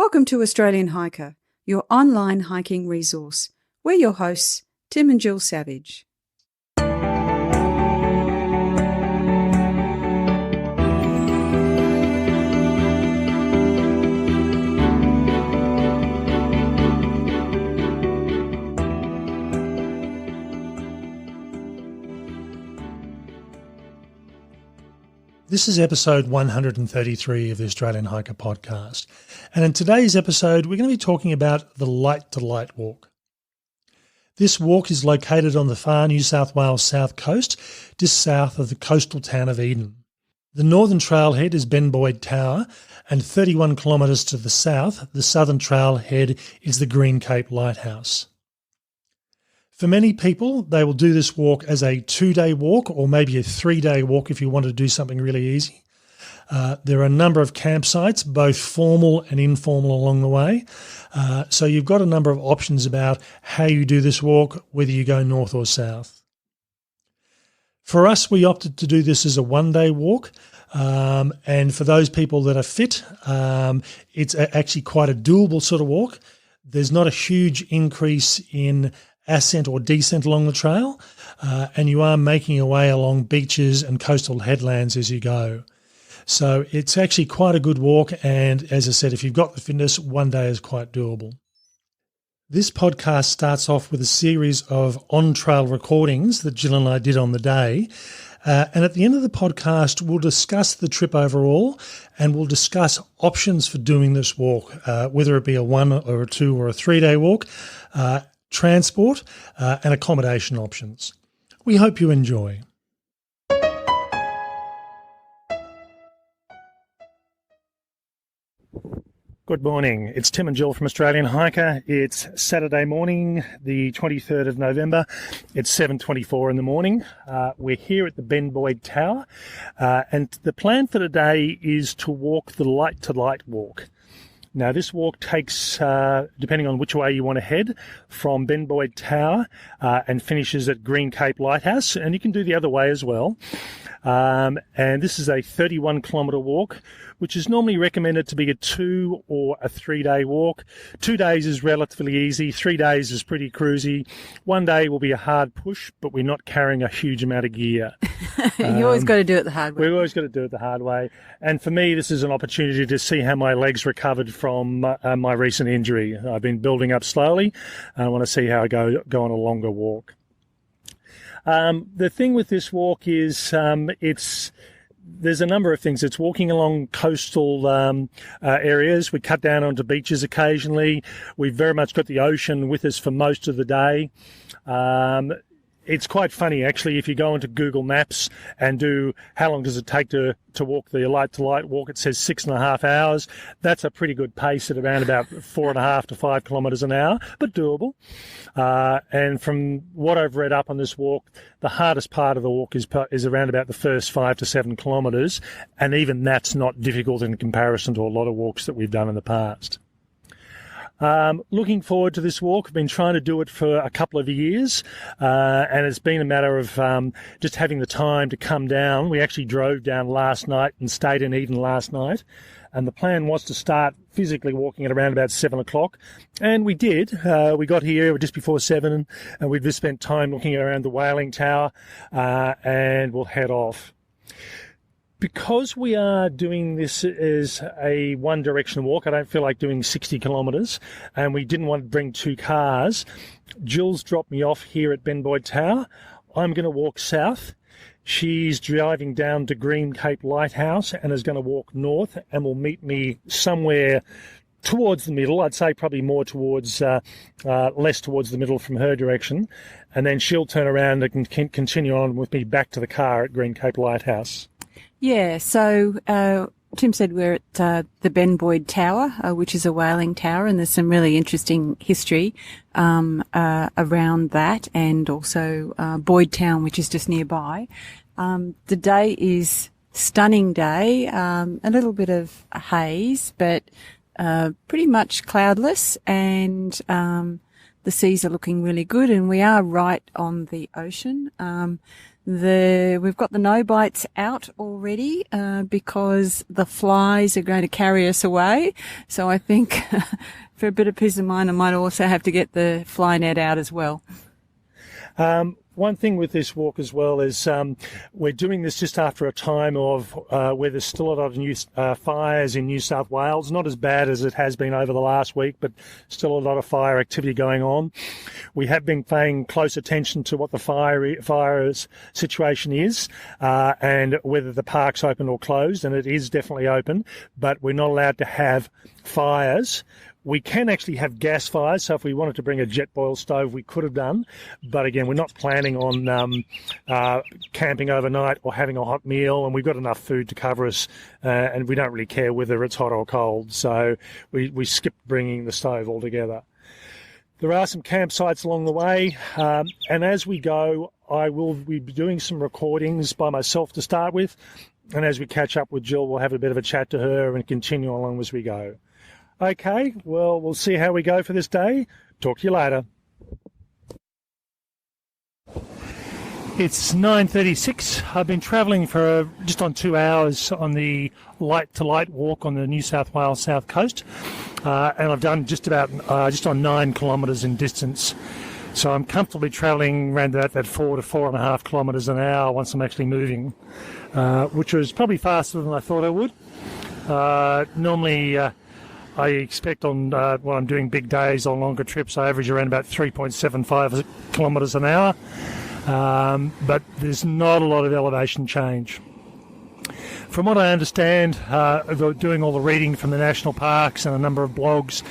Welcome to Australian Hiker, your online hiking resource. We're your hosts, Tim and Jill Savage. This is episode 133 of the Australian Hiker podcast. And in today's episode, we're going to be talking about the Light to Light walk. This walk is located on the far New South Wales south coast, just south of the coastal town of Eden. The northern trailhead is Ben Boyd Tower, and 31 kilometres to the south, the southern trailhead is the Green Cape Lighthouse. For many people, they will do this walk as a 2-day walk or maybe a 3-day walk if you want to do something really easy. There are a number of campsites, both formal and informal along the way. So you've got a number of options about how you do this walk, whether you go north or south. For us, we opted to do this as a 1-day walk. And for those people that are fit, it's actually quite a doable sort of walk. There's not a huge increase in ascent or descent along the trail, and you are making your way along beaches and coastal headlands as you go. So it's actually quite a good walk, and as I said, if you've got the fitness, 1 day is quite doable. This podcast starts off with a series of on-trail recordings that Jill and I did on the day, and at the end of the podcast, we'll discuss the trip overall, and we'll discuss options for doing this walk, whether it be a 1 or a 2 or a 3-day walk, transport, and accommodation options. We hope you enjoy. Good morning. It's Tim and Jill from Australian Hiker. It's Saturday morning, the 23rd of November. It's 7:24 in the morning. We're here at the Ben Boyd Tower, and the plan for today is to walk the Light to Light walk. Now, this walk takes, depending on which way you want to head, from Ben Boyd Tower and finishes at Green Cape Lighthouse, and you can do the other way as well. And this is a 31-kilometre walk, which is normally recommended to be a 2 or a 3-day walk. 2 days is relatively easy. 3 days is pretty cruisy. 1 day will be a hard push, but we're not carrying a huge amount of gear. You always got to do it the hard way. We've always got to do it the hard way. And for me, this is an opportunity to see how my legs recovered from my recent injury. I've been building up slowly, and I want to see how I go on a longer walk. The thing with this walk is there's a number of things. It's walking along coastal areas. We cut down onto beaches occasionally. We've very much got the ocean with us for most of the day. It's quite funny, actually, if you go into Google Maps and do how long does it take to walk the Light to Light walk, it says 6.5 hours. That's a pretty good pace at around about 4.5 to 5 kilometres an hour, but doable. And from what I've read up on this walk, the hardest part of the walk is around about the first 5 to 7 kilometres, and even that's not difficult in comparison to a lot of walks that we've done in the past. Looking forward to this walk. I've been trying to do it for a couple of years, and it's been a matter of just having the time to come down. We actually drove down last night and stayed in Eden last night, and the plan was to start physically walking at around about 7 o'clock, and we did. We got here just before 7, and we've just spent time looking around the Whaling Tower, and we'll head off. Because we are doing this as a one-direction walk, I don't feel like doing 60 kilometres, and we didn't want to bring 2 cars. Jill's dropped me off here at Ben Boyd Tower. I'm going to walk south. She's driving down to Green Cape Lighthouse and is going to walk north and will meet me somewhere towards the middle. I'd say probably more towards, less towards the middle from her direction. And then she'll turn around and continue on with me back to the car at Green Cape Lighthouse. Yeah, so Tim said we're at the Ben Boyd Tower, which is a whaling tower, and there's some really interesting history around that, and also Boyd Town, which is just nearby. The day is stunning day, a little bit of haze, but pretty much cloudless, and the seas are looking really good, and we are right on the ocean. We've got the no bites out already, because the flies are going to carry us away. So I think for a bit of peace of mind, I might also have to get the fly net out as well. One thing with this walk as well is we're doing this just after a time of where there's still a lot of new fires in New South Wales. Not as bad as it has been over the last week, but still a lot of fire activity going on. We have been paying close attention to what the fire situation is and whether the park's open or closed, and it is definitely open, but we're not allowed to have fires. We can actually have gas fires, so if we wanted to bring a jet boil stove, we could have done. But again, we're not planning on camping overnight or having a hot meal, and we've got enough food to cover us, and we don't really care whether it's hot or cold. So we skipped bringing the stove altogether. There are some campsites along the way, and as we go, I will be doing some recordings by myself to start with, and as we catch up with Jill, we'll have a bit of a chat to her and continue along as we go. Okay, well, we'll see how we go for this day. Talk to you later. It's 9:36. I've been travelling for just on 2 hours on the light-to-light walk on the New South Wales south coast, and I've done just on 9 kilometres in distance. So I'm comfortably travelling around that 4 to 4.5 kilometres an hour once I'm actually moving, which was probably faster than I thought I would. Normally, I expect on when I'm doing big days on longer trips, I average around about 3.75 kilometres an hour, but there's not a lot of elevation change. From what I understand, doing all the reading from the national parks and a number of blogs,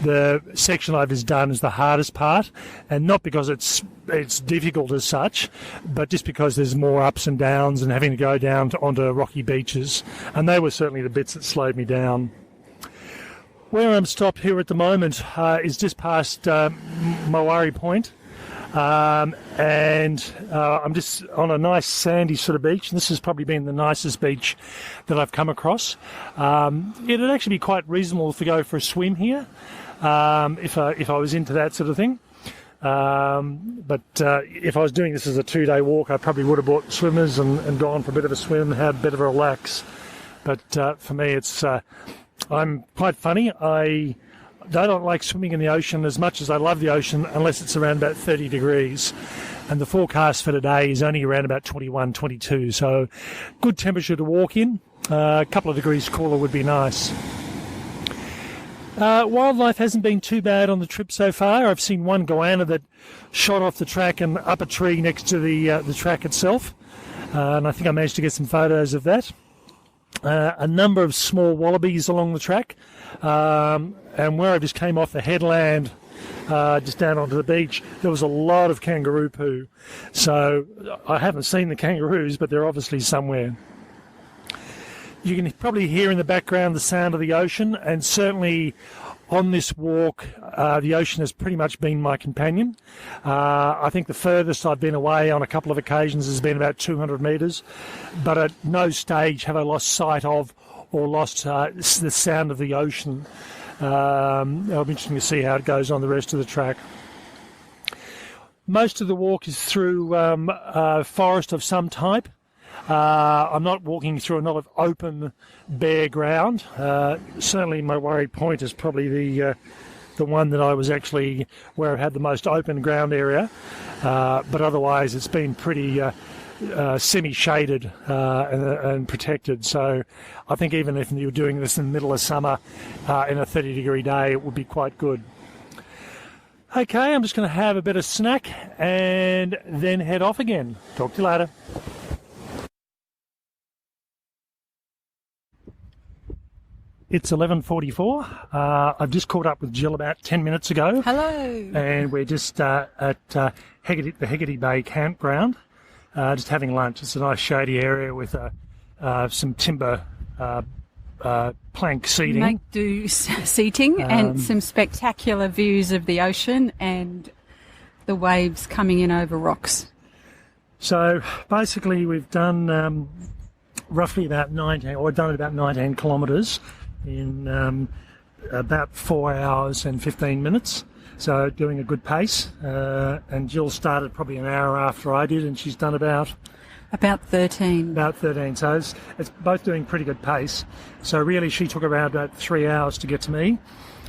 the section I've just done is the hardest part, and not because it's difficult as such, but just because there's more ups and downs and having to go down onto rocky beaches, and they were certainly the bits that slowed me down. Where I'm stopped here at the moment is just past Mowari Point, and I'm just on a nice sandy sort of beach. And this has probably been the nicest beach that I've come across. It'd actually be quite reasonable to go for a swim here if I was into that sort of thing. But if I was doing this as a 2-day walk, I probably would have bought swimmers and gone for a bit of a swim and had a bit of a relax. But for me, it's... I'm quite funny. I don't like swimming in the ocean as much as I love the ocean unless it's around about 30 degrees. And the forecast for today is only around about 21, 22. So good temperature to walk in. A couple of degrees cooler would be nice. Wildlife hasn't been too bad on the trip so far. I've seen one goanna that shot off the track and up a tree next to the track itself. And I think I managed to get some photos of that. A number of small wallabies along the track, and where I just came off the headland just down onto the beach, there was a lot of kangaroo poo. So I haven't seen the kangaroos, but they're obviously somewhere. You can probably hear in the background the sound of the ocean, and certainly on this walk, the ocean has pretty much been my companion. I think the furthest I've been away on a couple of occasions has been about 200 metres, but at no stage have I lost sight of or lost the sound of the ocean. It'll be interesting to see how it goes on the rest of the track. Most of the walk is through forest of some type. I'm not walking through a lot of open, bare ground. Certainly Mowari Point is probably the one that I was actually where I had the most open ground area. But otherwise it's been pretty semi-shaded and protected. So I think even if you were doing this in the middle of summer in a 30-degree day, it would be quite good. Okay, I'm just going to have a bit of snack and then head off again. Talk to you later. It's 11:44. I've just caught up with Jill about 10 minutes ago. Hello. And we're just at the Heggerty Bay campground, just having lunch. It's a nice shady area with some timber plank seating. Make do seating and some spectacular views of the ocean and the waves coming in over rocks. So basically we've done roughly about 19 kilometres in about 4 hours and 15 minutes. So doing a good pace. And Jill started probably an hour after I did, and she's done about 13. About 13. So it's both doing pretty good pace. So really she took around about 3 hours to get to me.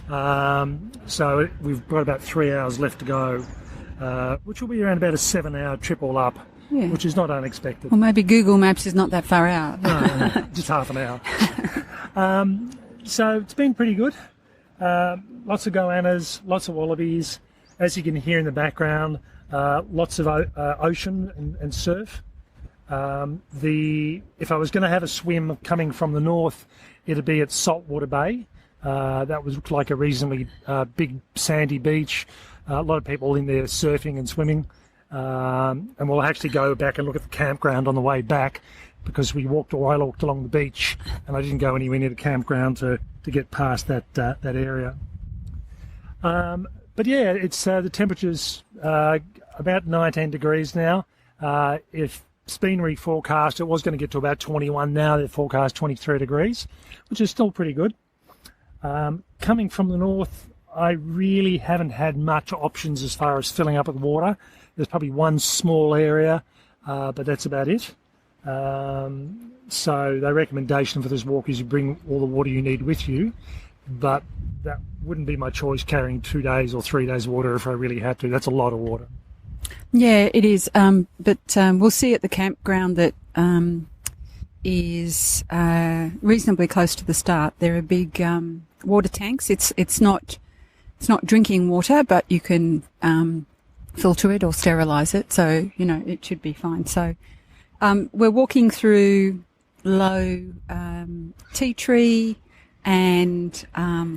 So we've got about 3 hours left to go, which will be around about a 7-hour trip all up, which is not unexpected. Well, maybe Google Maps is not that far out. No, just half an hour. So it's been pretty good. Lots of goannas, lots of wallabies. As you can hear in the background, lots of ocean and surf. If I was going to have a swim coming from the north, it'd be at Saltwater Bay. That was like a reasonably big sandy beach. A lot of people in there surfing and swimming. And we'll actually go back and look at the campground on the way back, because I walked along the beach and I didn't go anywhere near the campground to get past that area. But yeah, it's the temperature's about 19 degrees now. If it's been reforecast, it was going to get to about 21. Now they've forecast 23 degrees, which is still pretty good. Coming from the north, I really haven't had much options as far as filling up with water. There's probably one small area, but that's about it. So the recommendation for this walk is you bring all the water you need with you, but that wouldn't be my choice, carrying 2 days or 3 days water if I really had to. That's a lot of water. Yeah, it is. But we'll see at the campground that is reasonably close to the start. There are big water tanks. It's not drinking water, but you can filter it or sterilise it. So, it should be fine. So we're walking through low tea tree and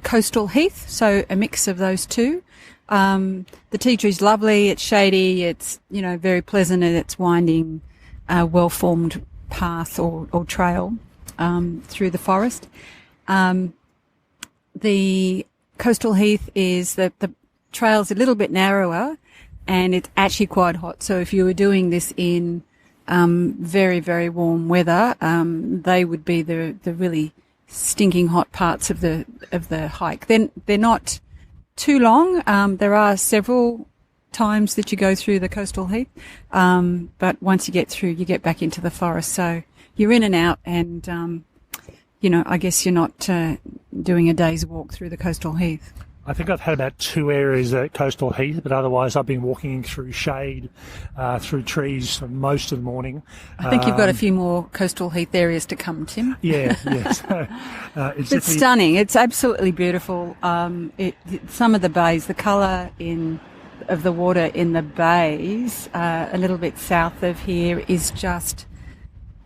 coastal heath, so a mix of those two. The tea tree's lovely, it's shady, it's, very pleasant, and it's winding, well-formed path or trail through the forest. The coastal heath is the trail's a little bit narrower, and it's actually quite hot. So if you were doing this in very, very warm weather, they would be the really stinking hot parts of the hike. Then they're not too long. There are several times that you go through the coastal heath, but once you get through, you get back into the forest. So you're in and out, and I guess you're not doing a day's walk through the coastal heath. I think I've had about 2 areas at coastal heath, but otherwise I've been walking through shade, through trees for most of the morning. I think you've got a few more coastal heath areas to come, Tim. Yeah. So, it's stunning. It's absolutely beautiful. Some of the bays, the colour of the water in the bays, a little bit south of here, is just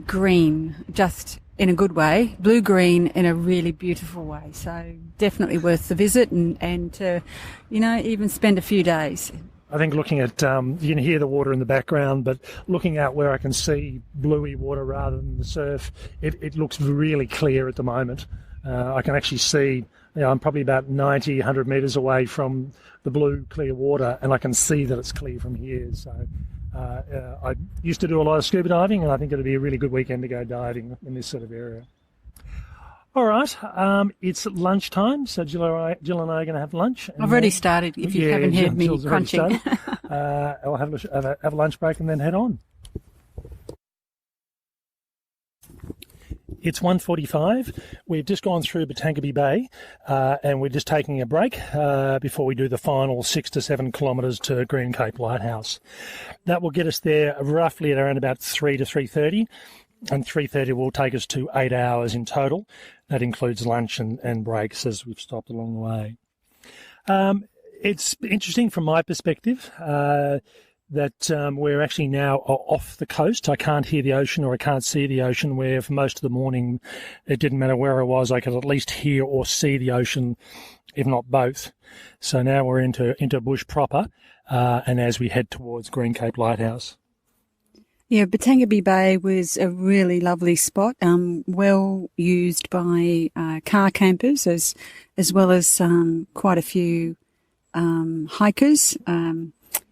green, just in a good way, blue-green in a really beautiful way. So definitely worth the visit and to, even spend a few days. I think looking at, you can hear the water in the background, but looking out where I can see bluey water rather than the surf, it looks really clear at the moment. I can actually see, I'm probably about 90, 100 metres away from the blue clear water, and I can see that it's clear from here. So I used to do a lot of scuba diving, and I think it'd be a really good weekend to go diving in this sort of area. All right, it's lunchtime, so Jill and I are going to have lunch. I've already started, if you haven't heard me crunching. I'll have a lunch break and then head on. It's 1:45. We've just gone through Batangabie Bay, and we're just taking a break before we do the final 6 to 7 kilometres to Green Cape Lighthouse. That will get us there roughly at around about 3 to 3:30, and 3:30 will take us to 8 hours in total. That includes lunch and breaks as we've stopped along the way. It's interesting from my perspective that we're actually now off the coast. I can't hear the ocean, or I can't see the ocean, where for most of the morning it didn't matter where I was, I could at least hear or see the ocean, if not both. So now we're into bush proper, and as we head towards Green Cape Lighthouse. Yeah, Batangabie Bay was a really lovely spot, well used by car campers as well as quite a few hikers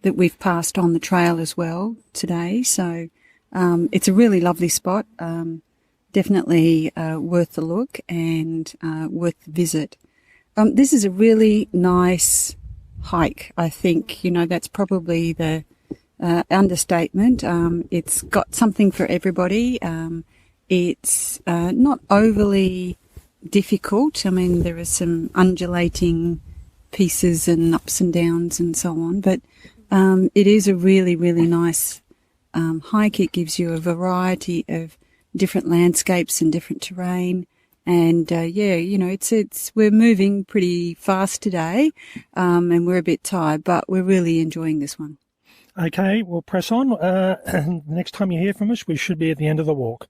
that we've passed on the trail as well today. So it's a really lovely spot, definitely worth the look and worth the visit. This is a really nice hike. I think, that's probably the understatement. It's got something for everybody. It's not overly difficult. I mean, there are some undulating pieces and ups and downs and so on, but it is a really, really nice hike. It gives you a variety of different landscapes and different terrain. And we're moving pretty fast today, and we're a bit tired, but we're really enjoying this one. Okay, we'll press on. And next time you hear from us, we should be at the end of the walk.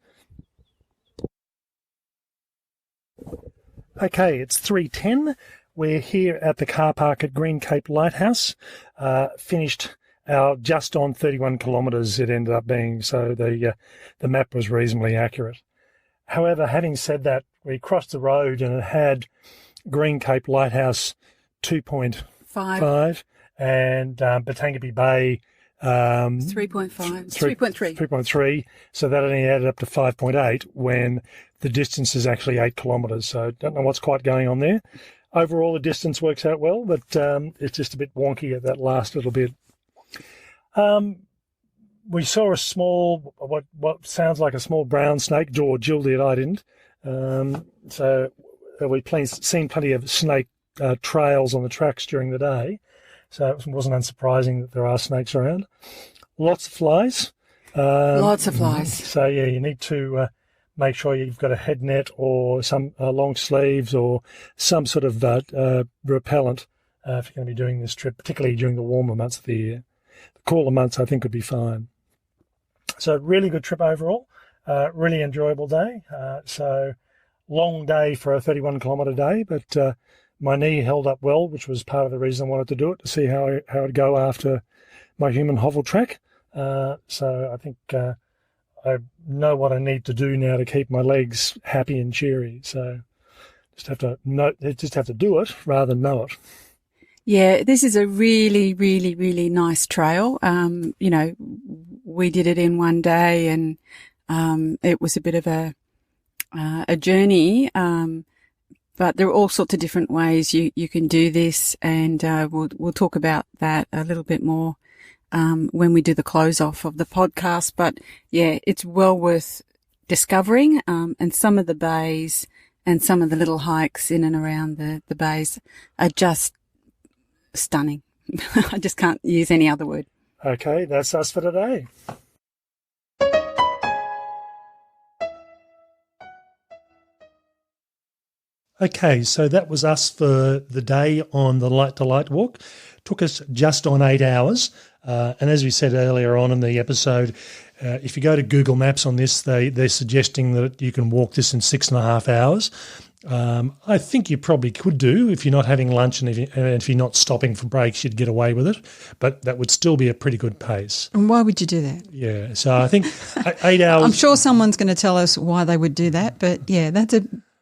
Okay, it's 3:10. We're here at the car park at Green Cape Lighthouse. Finished our just on 31 kilometres it ended up being, so the map was reasonably accurate. However, having said that, we crossed the road and it had Green Cape Lighthouse 2.5 and Batangapi Bay 3.5, 3.3. 3.3, so that only added up to 5.8 when the distance is actually 8 kilometres, so don't know what's quite going on there. Overall, the distance works out well, but it's just a bit wonky at that last little bit. We saw a small, what sounds like a small brown snake. Jill did, I didn't. So we've seen plenty of snake trails on the tracks during the day. So it wasn't unsurprising that there are snakes around. Lots of flies. Lots of flies. So, yeah, you need to make sure you've got a head net or some long sleeves or some sort of repellent if you're going to be doing this trip, particularly during the warmer months of the year. The cooler months, I think, would be fine. So really good trip overall, really enjoyable day. So long day for a 31-kilometre day, but my knee held up well, which was part of the reason I wanted to do it, to see how it'd go after my human hovel trek. So I think I know what I need to do now to keep my legs happy and cheery. So just have to do it rather than know it. Yeah, this is a really, really, really nice trail. We did it in one day, and it was a bit of a journey. But there are all sorts of different ways you can do this, and we'll talk about that a little bit more when we do the close off of the podcast. But yeah, it's well worth discovering, and some of the bays and some of the little hikes in and around the bays are just stunning. I just can't use any other word. Okay, that's us for today. Okay, so that was us for the day on the Light to Light walk. Took us just on 8 hours. And as we said earlier on in the episode, if you go to Google Maps on this, they're suggesting that you can walk this in 6.5 hours. I think you probably could do if you're not having lunch and if you're not stopping for breaks, you'd get away with it. But that would still be a pretty good pace. And why would you do that? Yeah, so I think 8 hours. I'm sure someone's going to tell us why they would do that, but yeah, that's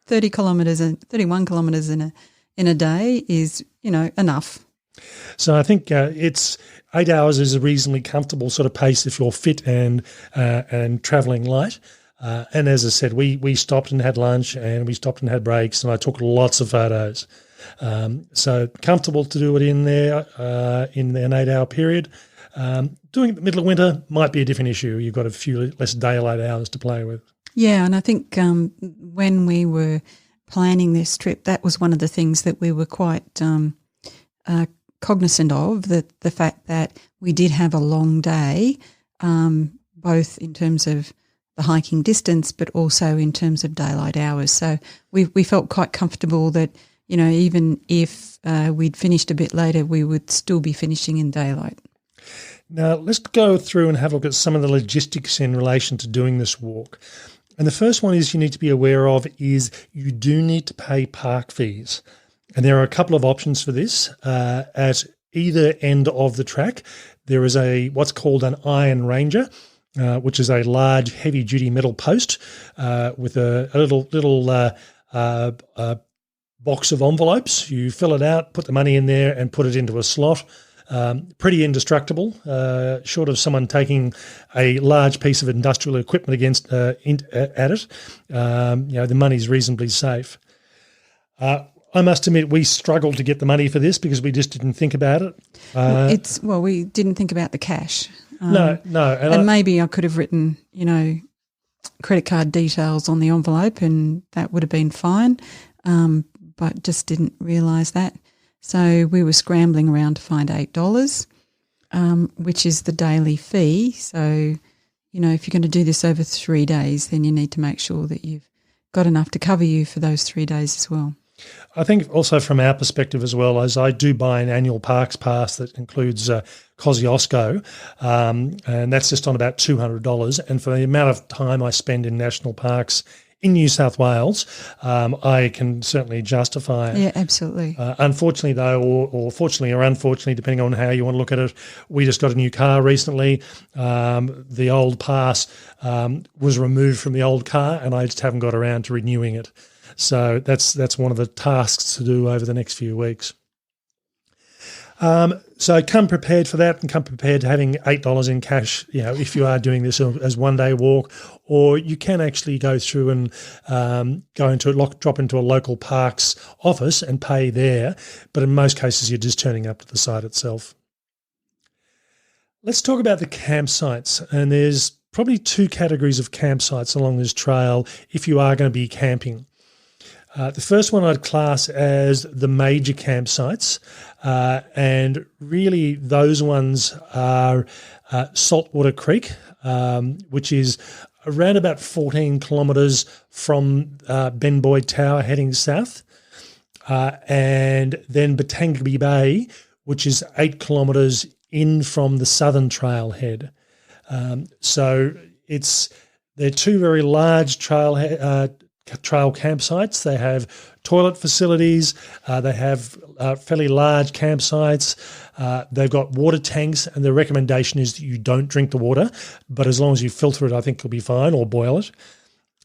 30 kilometres and 31 kilometres in a day is, enough. So I think it's 8 hours is a reasonably comfortable sort of pace if you're fit and travelling light. And as I said, we stopped and had lunch and we stopped and had breaks, and I took lots of photos. So comfortable to do it in there in an 8 hour period. Doing it in the middle of winter might be a different issue. You've got a few less daylight hours to play with. Yeah, and I think when we were planning this trip, that was one of the things that we were quite cognizant of, that the fact that we did have a long day, both in terms of the hiking distance but also in terms of daylight hours. So we felt quite comfortable that, even if we'd finished a bit later, we would still be finishing in daylight. Now, let's go through and have a look at some of the logistics in relation to doing this walk. And the first one is you need to be aware of is you do need to pay park fees. And there are a couple of options for this. At either end of the track, there is what's called an Iron Ranger, which is a large, heavy-duty metal post with a little box of envelopes. You fill it out, put the money in there, and put it into a slot. Pretty indestructible, short of someone taking a large piece of industrial equipment at it. The money's reasonably safe. I must admit we struggled to get the money for this because we just didn't think about it. We didn't think about the cash. No. And maybe I could have written, credit card details on the envelope and that would have been fine, but just didn't realise that. So we were scrambling around to find $8, which is the daily fee. So, if you're going to do this over 3 days, then you need to make sure that you've got enough to cover you for those 3 days as well. I think also from our perspective as well, as I do buy an annual parks pass that includes Kosciuszko, and that's just on about $200. And for the amount of time I spend in national parks in New South Wales, I can certainly justify it. Yeah, absolutely. Unfortunately, though, or fortunately or unfortunately, depending on how you want to look at it, we just got a new car recently. The old pass was removed from the old car, and I just haven't got around to renewing it. So that's one of the tasks to do over the next few weeks. So come prepared for that, and come prepared to having $8 in cash, if you are doing this as one-day walk, or you can actually go through and drop into a local parks office and pay there. But in most cases, you're just turning up to the site itself. Let's talk about the campsites. And there's probably 2 categories of campsites along this trail if you are going to be camping. The first one I'd class as the major campsites, and really those ones are Saltwater Creek, which is around about 14 kilometres from Ben Boyd Tower heading south, and then Batangaba Bay, which is 8 kilometres in from the southern trailhead. So they're 2 very large trail campsites. They have toilet facilities. They have fairly large campsites. They've got water tanks, and the recommendation is that you don't drink the water, but as long as you filter it, I think you'll be fine, or boil it.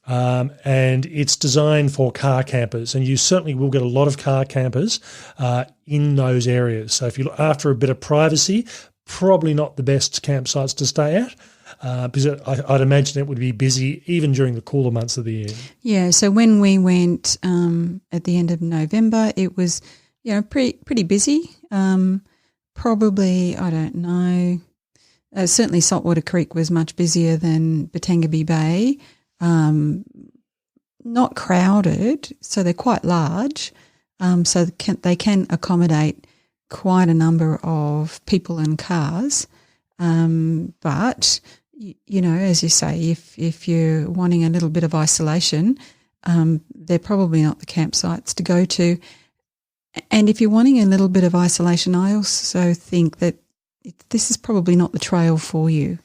And it's designed for car campers, and you certainly will get a lot of car campers in those areas. So if you're after a bit of privacy, probably not the best campsites to stay at. Because I'd imagine it would be busy even during the cooler months of the year. Yeah, so when we went at the end of November, it was pretty busy. Probably, I don't know, certainly Saltwater Creek was much busier than Batangaba Bay. Not crowded, so they're quite large, so they can accommodate quite a number of people and cars. But as you say, if you're wanting a little bit of isolation, they're probably not the campsites to go to. And if you're wanting a little bit of isolation, I also think that this is probably not the trail for you.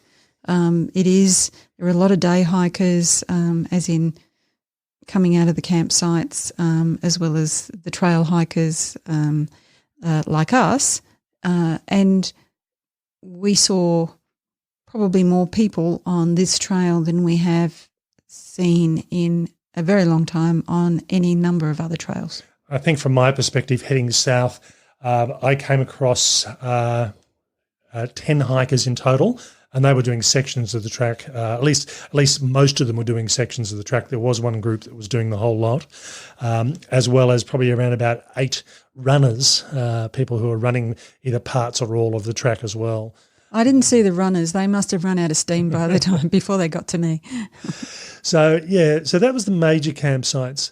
There are a lot of day hikers, as in coming out of the campsites, as well as the trail hikers like us. And we saw probably more people on this trail than we have seen in a very long time on any number of other trails. I think from my perspective, heading south, I came across 10 hikers in total, and they were doing sections of the track. At least most of them were doing sections of the track. There was one group that was doing the whole lot, as well as probably around about 8 runners, people who are running either parts or all of the track as well. I didn't see the runners. They must have run out of steam by the time before they got to me. So that was the major campsites.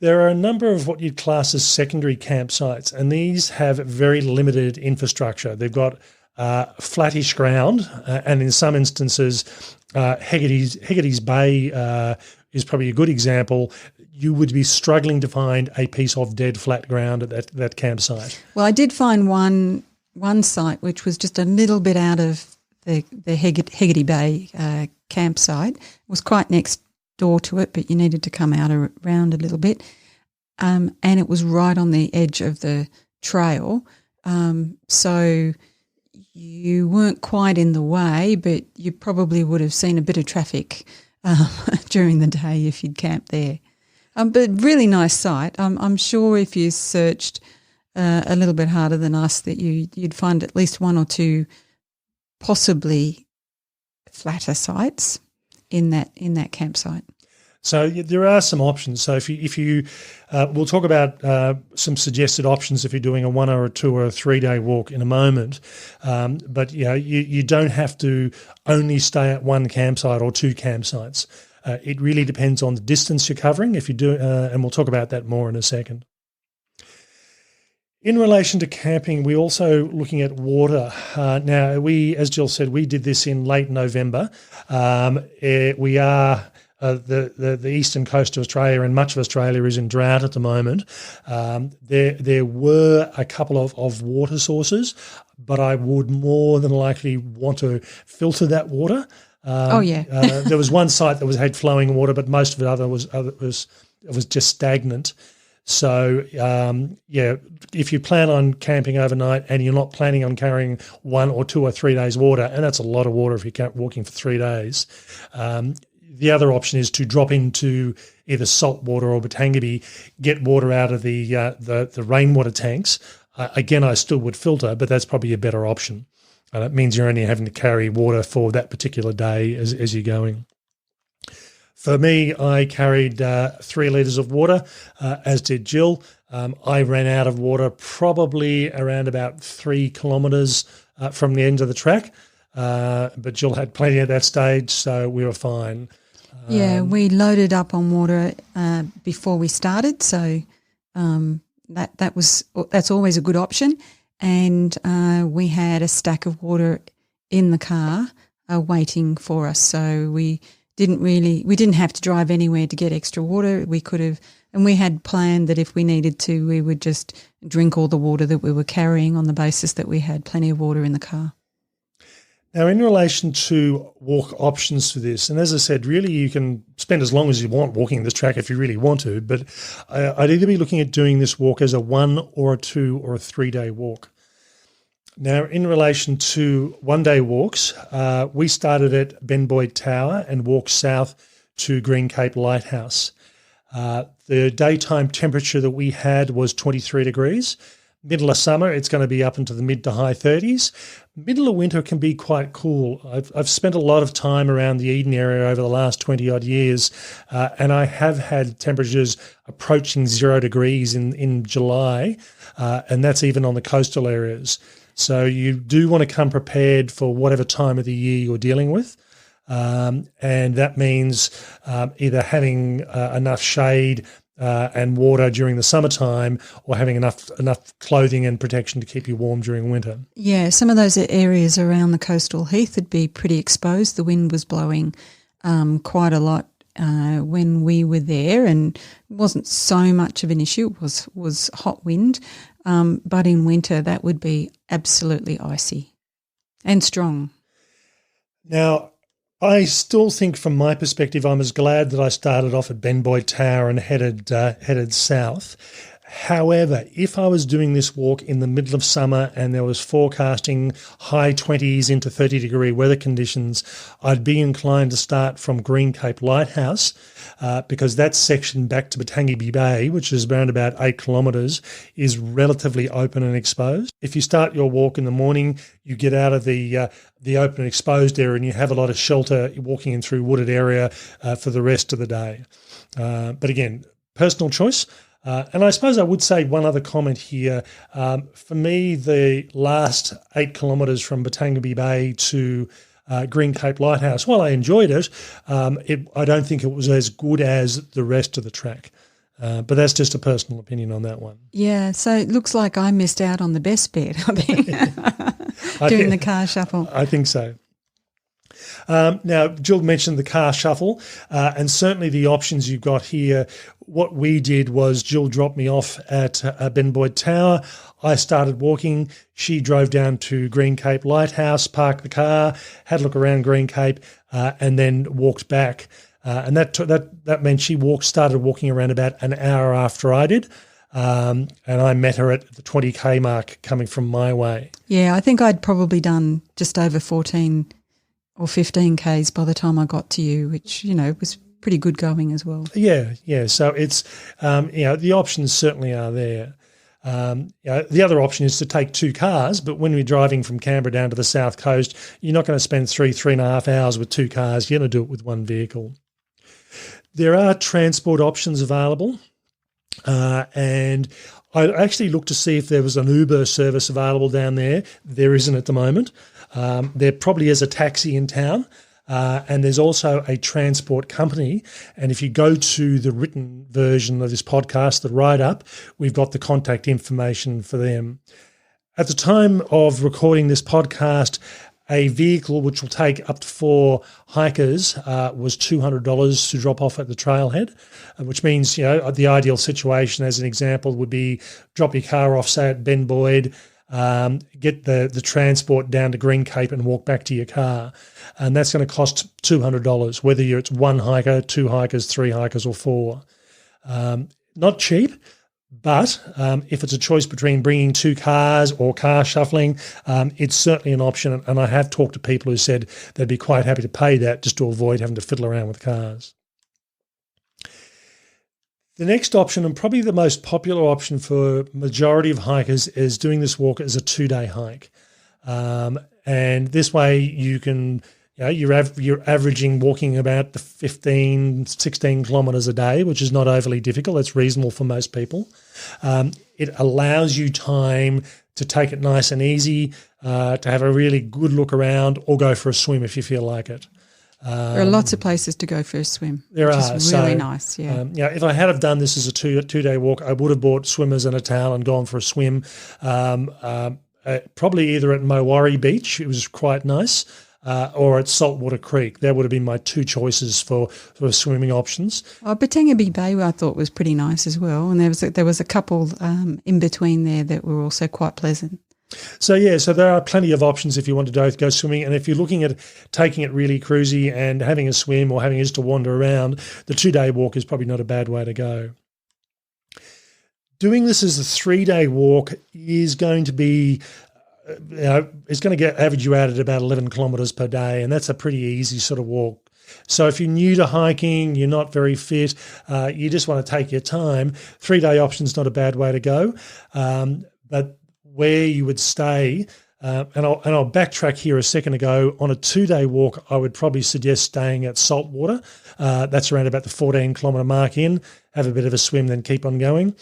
There are a number of what you'd class as secondary campsites, and these have very limited infrastructure. They've got flattish ground, and in some instances, Hegarty's Bay is probably a good example. You would be struggling to find a piece of dead flat ground at that campsite. Well, I did find one site which was just a little bit out of the Hegarty Bay campsite. It was quite next door to it, but you needed to come out around a little bit. And it was right on the edge of the trail. So you weren't quite in the way, but you probably would have seen a bit of traffic during the day if you'd camped there. But really nice site. I'm sure if you searched a little bit harder than us that you'd find at least 1 or 2 possibly flatter sites in that campsite. So there are some options. So we'll talk about some suggested options if you're doing a 1 or a 2 or a 3 day walk in a moment. But you don't have to only stay at one campsite or two campsites. It really depends on the distance you're covering. If you do, and we'll talk about that more in a second. In relation to camping, we're also looking at water. Now, as Jill said, we did this in late November. We are the eastern coast of Australia, and much of Australia is in drought at the moment. There were a couple of water sources, but I would more than likely want to filter that water. There was one site that had flowing water, but most of it was just stagnant. So, if you plan on camping overnight and you're not planning on carrying 1 or 2 or 3 days water, and that's a lot of water if you're walking for 3 days, the other option is to drop into either salt water or Batangabi, get water out of the rainwater tanks. Again, I still would filter, but that's probably a better option. It means you're only having to carry water for that particular day as you're going. For me, I carried 3 litres of water, as did Jill. I ran out of water probably around about 3 kilometres from the end of the track, but Jill had plenty at that stage, so we were fine. We loaded up on water before we started, so that's always a good option. And we had a stack of water in the car waiting for us, so we didn't have to drive anywhere to get extra water. We could have, and we had planned that if we needed to, we would just drink all the water that we were carrying on the basis that we had plenty of water in the car. Now, in relation to walk options for this, and as I said, really you can spend as long as you want walking this track if you really want to, but I'd either be looking at doing this walk as a 1 or a 2 or a 3 day walk. Now, in relation to 1 day walks, we started at Ben Boyd Tower and walked south to Green Cape Lighthouse. The daytime temperature that we had was 23 degrees. Middle of summer, it's going to be up into the mid to high 30s. Middle of winter can be quite cool. I've spent a lot of time around the Eden area over the last 20-odd years, and I have had temperatures approaching 0 degrees in July, and that's even on the coastal areas. So you do want to come prepared for whatever time of the year you're dealing with, and that means either having enough shade and water during the summertime, or having enough clothing and protection to keep you warm during winter. Yeah, some of those areas around the coastal heath would be pretty exposed. The wind was blowing quite a lot when we were there, and it wasn't so much of an issue. It was hot wind, but in winter that would be absolutely icy and strong. Now, I still think, from my perspective, I'm as glad that I started off at Ben Boyd Tower and headed south. However, if I was doing this walk in the middle of summer and there was forecasting high 20s into 30-degree weather conditions, I'd be inclined to start from Green Cape Lighthouse, because that section back to Batangabi Bay, which is around about 8 kilometres, is relatively open and exposed. If you start your walk in the morning, you get out of the open and exposed area and you have a lot of shelter walking in through wooded area for the rest of the day. But again, personal choice. And I suppose I would say one other comment here. For me, the last 8 kilometres from Batangabi Bay to Green Cape Lighthouse, while I enjoyed it, I don't think it was as good as the rest of the track. But that's just a personal opinion on that one. Yeah, so it looks like I missed out on the best bit, I think, doing the car shuffle. I think so. Now, Jill mentioned the car shuffle, and certainly the options you've got here. What we did was Jill dropped me off at Ben Boyd Tower. I started walking. She drove down to Green Cape Lighthouse, parked the car, had a look around Green Cape, and then walked back. And that meant she started walking around about an hour after I did. And I met her at the 20K mark coming from my way. Yeah, I think I'd probably done just over 14 or 15 Ks by the time I got to you, which, was pretty good going as well. Yeah. So it's, the options certainly are there. The other option is to take 2 cars, but when we're driving from Canberra down to the south coast, you're not going to spend 3.5 hours with 2 cars. You're going to do it with 1 vehicle. There are transport options available, and I actually looked to see if there was an Uber service available down there. There isn't at the moment. There probably is a taxi in town, and there's also a transport company. And if you go to the written version of this podcast, the write-up, we've got the contact information for them. At the time of recording this podcast, a vehicle which will take up to 4 hikers was $200 to drop off at the trailhead, which means, the ideal situation, as an example, would be drop your car off, say, at Ben Boyd, get the transport down to Green Cape and walk back to your car. And that's going to cost $200, whether it's 1 hiker, 2 hikers, 3 hikers, or 4. Not cheap. But if it's a choice between bringing 2 cars or car shuffling, it's certainly an option. And I have talked to people who said they'd be quite happy to pay that just to avoid having to fiddle around with cars. The next option, and probably the most popular option for majority of hikers, is doing this walk as a 2-day hike. And this way you can... you're averaging walking about the 15, 16 kilometres a day, which is not overly difficult. That's reasonable for most people. It allows you time to take it nice and easy, to have a really good look around, or go for a swim if you feel like it. There are lots of places to go for a swim. There are. Which is really nice, yeah. If I had have done this as a two-day walk, I would have bought swimmers and a towel and gone for a swim, probably either at Mowari Beach. It was quite nice. Or at Saltwater Creek. That would have been my 2 choices for swimming options. Batangabi Bay I thought was pretty nice as well, and there was a couple in between there that were also quite pleasant. So there are plenty of options if you want to go swimming, and if you're looking at taking it really cruisy and having a swim or having just to wander around, the 2-day walk is probably not a bad way to go. Doing this as a 3-day walk is going to be... it's going to average you out at about 11 kilometres per day, and that's a pretty easy sort of walk. So if you're new to hiking, you're not very fit, you just want to take your time, 3-day option's not a bad way to go. But where you would stay, and I'll backtrack here a second ago, on a 2-day walk, I would probably suggest staying at Saltwater. That's around about the 14-kilometre mark in, have a bit of a swim, then keep on going.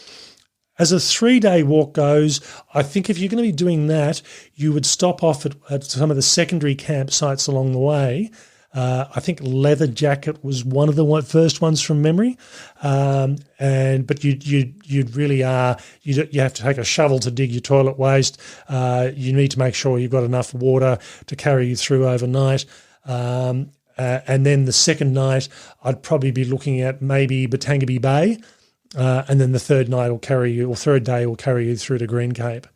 As a 3-day walk goes, I think if you're going to be doing that, you would stop off at some of the secondary campsites along the way. I think Leather Jacket was one of the first ones from memory, but you really are you have to take a shovel to dig your toilet waste. You need to make sure you've got enough water to carry you through overnight. And then the second night, I'd probably be looking at maybe Batangabi Bay. And then the third day will carry you through to Green Cape.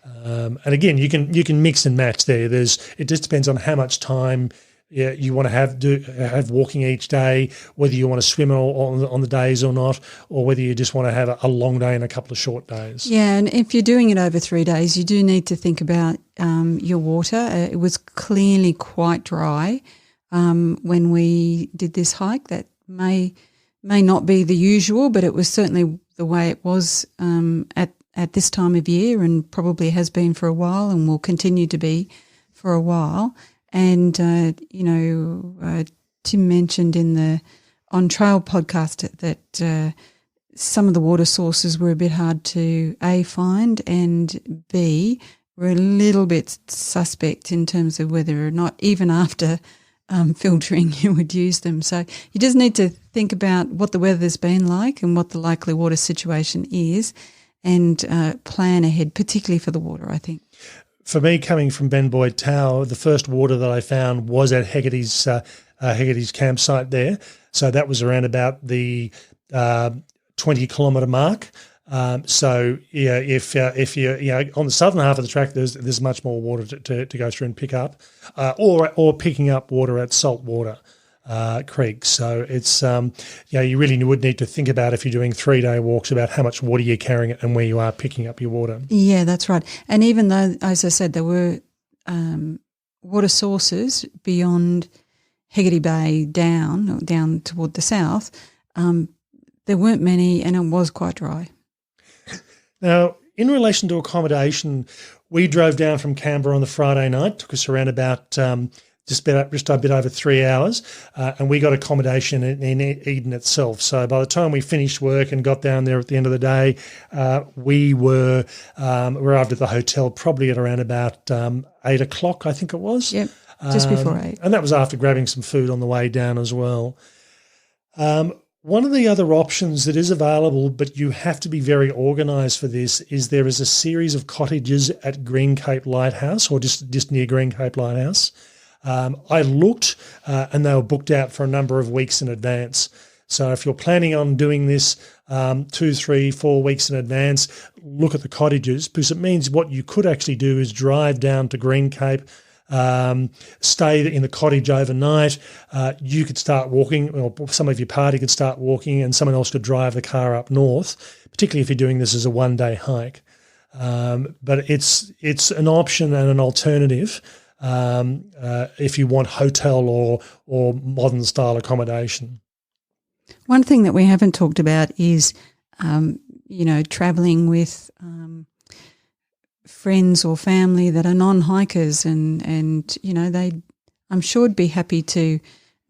And again, you can mix and match there. It just depends on how much time you want to have walking each day, whether you want to swim on the days or not, or whether you just want to have a long day and a couple of short days. Yeah, and if you're doing it over 3 days, you do need to think about your water. It was clearly quite dry when we did this hike. That may not be the usual, but it was certainly the way it was at this time of year, and probably has been for a while and will continue to be for a while. And, Tim mentioned in the On Trail podcast that some of the water sources were a bit hard to A, find, and B, were a little bit suspect in terms of whether or not, even after filtering, you would use them. So you just need to think about what the weather's been like and what the likely water situation is, and plan ahead, particularly for the water, I think. For me, coming from Ben Boyd Tower, the first water that I found was at Hegarty's campsite there. So that was around about the 20-kilometre mark. So yeah, if you're on the southern half of the track, there's much more water to go through and pick up, or picking up water at Saltwater Creek. So it's you really would need to think about, if you're doing 3-day walks, about how much water you're carrying and where you are picking up your water. Yeah, that's right. And even though, as I said, there were water sources beyond Hegarty Bay down toward the south, there weren't many, and it was quite dry. Now, in relation to accommodation, we drove down from Canberra on the Friday night. Took us around about just a bit over 3 hours, and we got accommodation in Eden itself. So by the time we finished work and got down there at the end of the day, we arrived at the hotel probably at around about 8 o'clock, I think it was. Yep, just before 8. And that was after grabbing some food on the way down as well. One of the other options that is available, but you have to be very organised for this, is there is a series of cottages at Green Cape Lighthouse, or just near Green Cape Lighthouse. I looked and they were booked out for a number of weeks in advance. So if you're planning on doing this 2, 3, 4 weeks in advance, look at the cottages, because it means what you could actually do is drive down to Green Cape, stay in the cottage overnight. You could start walking, or some of your party could start walking, and someone else could drive the car up north, particularly if you're doing this as a one-day hike. But it's an option and an alternative if you want hotel or modern style accommodation. One thing that we haven't talked about is, travelling with friends or family that are non-hikers, and I'm sure would be happy to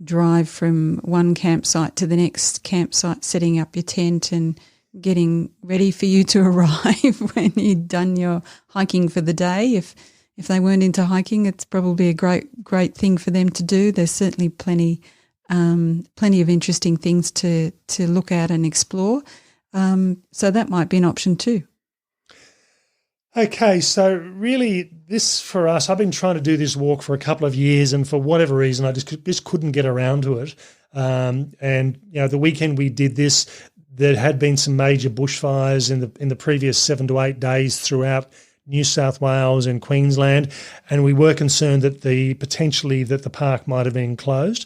drive from one campsite to the next campsite, setting up your tent and getting ready for you to arrive when you've done your hiking for the day. If they weren't into hiking, it's probably a great thing for them to do. There's certainly plenty of interesting things to look at and explore. So that might be an option too. Okay, so really this for us, I've been trying to do this walk for a couple of years, and for whatever reason I just couldn't get around to it. And the weekend we did this, there had been some major bushfires in the previous 7 to 8 days throughout New South Wales and Queensland, and we were concerned that potentially the park might have been closed.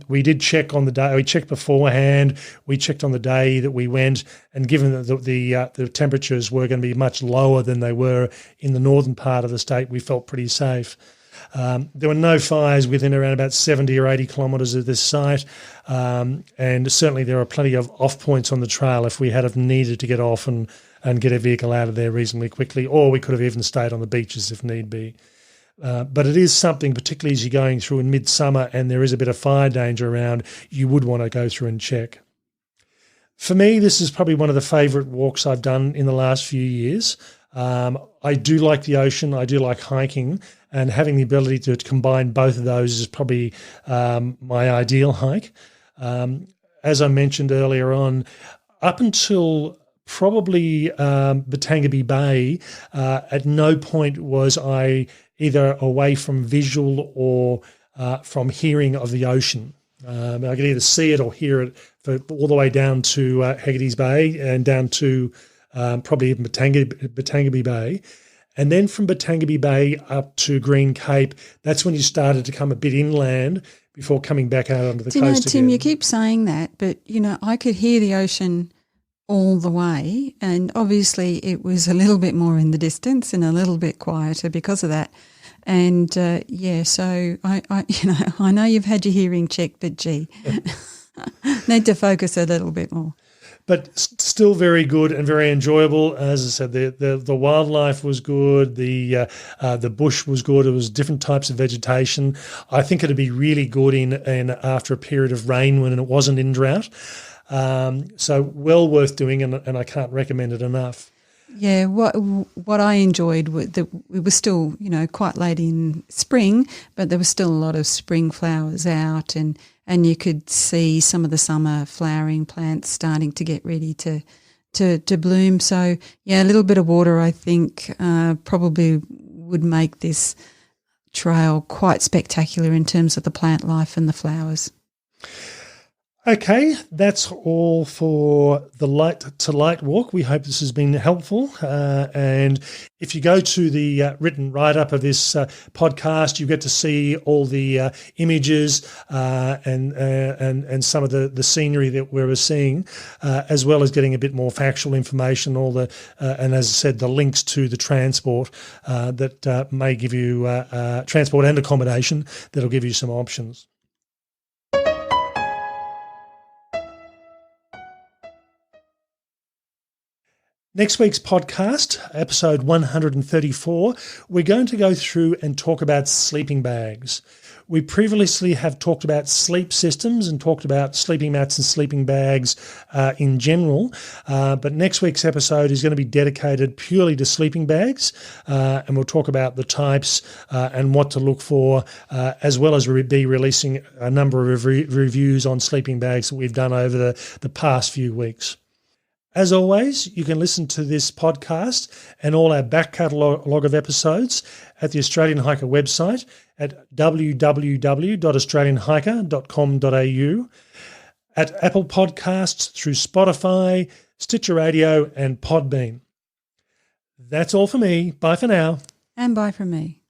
We did check on the day. We checked beforehand. We checked on the day that we went, and given that the temperatures were going to be much lower than they were in the northern part of the state, we felt pretty safe. There were no fires within around about 70 or 80 kilometres of this site, and certainly there are plenty of off points on the trail if we had have needed to get off and get a vehicle out of there reasonably quickly, or we could have even stayed on the beaches if need be. But it is something, particularly as you're going through in midsummer and there is a bit of fire danger around, you would want to go through and check. For me, this is probably one of the favourite walks I've done in the last few years. I do like the ocean, I do like hiking, and having the ability to combine both of those is probably my ideal hike. As I mentioned earlier on, up until probably Batangabie Bay, at no point was I either away from visual or from hearing of the ocean. I could either see it or hear it all the way down to Hegarty's Bay and down to probably even Batangabie Bay. And then from Batangabie Bay up to Green Cape, that's when you started to come a bit inland before coming back out onto the coast again. Tim, you keep saying that, but, I could hear the ocean all the way, and obviously it was a little bit more in the distance and a little bit quieter because of that. And so I know you've had your hearing checked, but gee, need to focus a little bit more. But still very good and very enjoyable. As I said, the wildlife was good. The bush was good. It was different types of vegetation. I think it'd be really good in after a period of rain when it wasn't in drought. So well worth doing, and I can't recommend it enough. Yeah, what I enjoyed was that it was still, quite late in spring, but there was still a lot of spring flowers out, and you could see some of the summer flowering plants starting to get ready to bloom. So, yeah, a little bit of water, I think, probably would make this trail quite spectacular in terms of the plant life and the flowers. Okay, that's all for the Light to Light walk. We hope this has been helpful. And if you go to the written write-up of this podcast, you get to see all the images and some of the scenery that we were seeing, as well as getting a bit more factual information, and as I said, the links to the transport that may give you transport and accommodation that'll give you some options. Next week's podcast, episode 134, we're going to go through and talk about sleeping bags. We previously have talked about sleep systems and talked about sleeping mats and sleeping bags in general, but next week's episode is going to be dedicated purely to sleeping bags, and we'll talk about the types and what to look for, as well as be releasing a number of reviews on sleeping bags that we've done over the past few weeks. As always, you can listen to this podcast and all our back catalogue of episodes at the Australian Hiker website at www.australianhiker.com.au, at Apple Podcasts, through Spotify, Stitcher Radio and Podbean. That's all for me. Bye for now. And bye from me.